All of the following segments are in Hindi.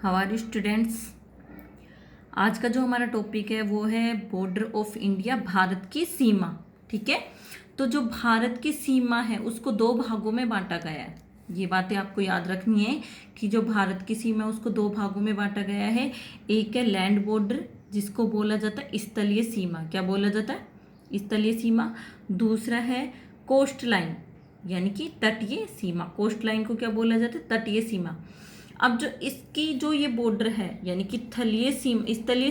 How are you students. आज का जो हमारा टॉपिक है वो है बॉर्डर ऑफ इंडिया, भारत की सीमा। ठीक है, तो जो भारत की सीमा है उसको दो भागों में बांटा गया है। ये बातें आपको याद रखनी है कि जो भारत की सीमा है उसको दो भागों में बांटा गया है। एक है लैंड बॉर्डर जिसको बोला जाता है स्थलीय सीमा। क्या बोला जाता है? स्थलीय सीमा। दूसरा है कोस्ट लाइन यानी कि तटीय सीमा। कोस्ट लाइन को क्या बोला जाता है? तटीय सीमा। अब जो इसकी जो ये बॉर्डर है यानी कि स्थलीय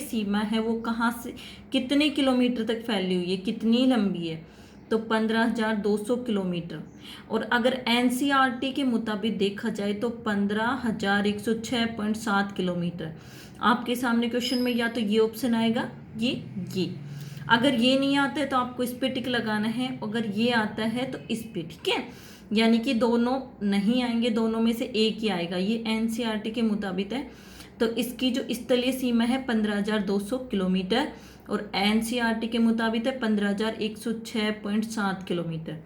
सीमा है वो कहाँ से कितने किलोमीटर तक फैली हुई है, कितनी लंबी है? तो 15,200 किलोमीटर। और अगर एनसीईआरटी के मुताबिक देखा जाए तो 15,106.7 किलोमीटर। आपके सामने क्वेश्चन में या तो ये ऑप्शन आएगा, ये अगर ये नहीं आता है तो आपको इस पे टिक लगाना है, अगर ये आता है तो इस पे। ठीक है, यानी कि दोनों नहीं आएंगे, दोनों में से एक ही आएगा। ये एनसीईआरटी के मुताबिक है। तो इसकी जो स्थलीय सीमा है 15,200 किलोमीटर और एनसीईआरटी के मुताबिक है 15,106.7 किलोमीटर।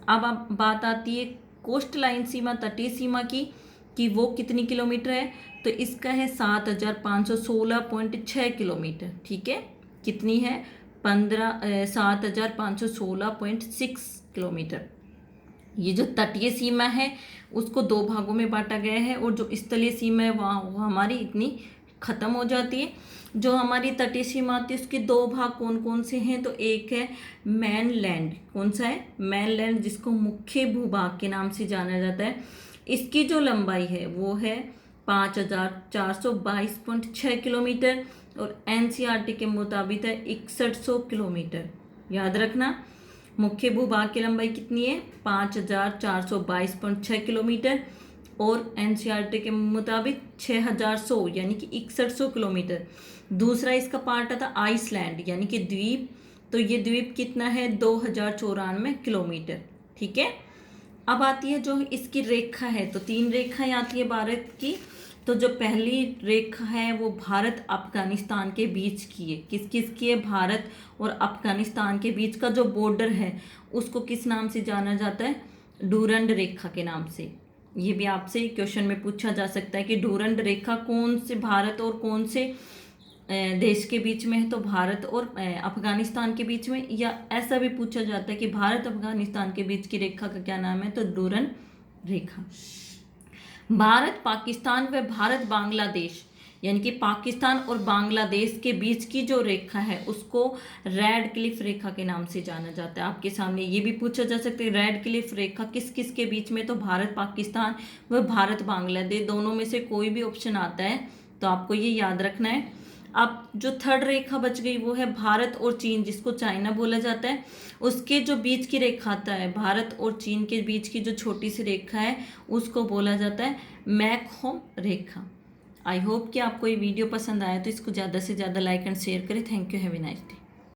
अब बात आती है कोस्ट लाइन सीमा, तटीय सीमा की, कि वो कितनी किलोमीटर है? तो इसका है 7,516.6 किलोमीटर। ठीक है, कितनी है? 7,516.6 किलोमीटर। ये जो तटीय सीमा है उसको दो भागों में बांटा गया है और जो स्थलीय सीमा है वहाँ हमारी इतनी खत्म हो जाती है। जो हमारी तटीय सीमा आती है उसके दो भाग कौन कौन से हैं? तो एक है मेन लैंड। कौन सा है? मेन लैंड, जिसको मुख्य भूभाग के नाम से जाना जाता है। इसकी जो लंबाई है वो है 5,422.6 किलोमीटर और एनसीईआरटी के मुताबिक है 6100 किलोमीटर। याद रखना, मुख्य भूभाग की लंबाई कितनी है? 5,422.6 किलोमीटर और एनसीईआरटी के मुताबिक 6,100 यानी कि 6100 किलोमीटर। दूसरा इसका पार्ट आता आइसलैंड यानी कि द्वीप। तो ये द्वीप कितना है? 2,094 किलोमीटर। ठीक है, अब आती है जो इसकी रेखा है, तो तीन रेखाएं आती है भारत की। तो जो पहली रेखा है वो भारत अफगानिस्तान के बीच की है। किस किस की है? भारत और अफगानिस्तान के बीच का जो बॉर्डर है उसको किस नाम से जाना जाता है? डूरंड रेखा के नाम से। ये भी आपसे क्वेश्चन में पूछा जा सकता है कि डूरंड रेखा कौन से भारत और कौन से देश के बीच में है? तो भारत और अफगानिस्तान के बीच में। या ऐसा भी पूछा जाता है कि भारत अफगानिस्तान के बीच की रेखा का क्या नाम है? तो डूरंड रेखा। भारत पाकिस्तान व भारत बांग्लादेश यानी कि पाकिस्तान और बांग्लादेश के बीच की जो रेखा है उसको रेड क्लिफ रेखा के नाम से जाना जाता है। आपके सामने ये भी पूछा जा सकता है रेड क्लिफ रेखा किस किस के बीच में? तो भारत पाकिस्तान व भारत बांग्लादेश, दोनों में से कोई भी ऑप्शन आता है तो आपको ये याद रखना है। अब जो थर्ड रेखा बच गई वो है भारत और चीन, जिसको चाइना बोला जाता है। उसके जो बीच की रेखा आता है, भारत और चीन के बीच की जो छोटी सी रेखा है उसको बोला जाता है मैकहोम रेखा। आई होप कि आपको ये वीडियो पसंद आया तो इसको ज़्यादा से ज़्यादा लाइक एंड शेयर करें। Thank you, have a nice day.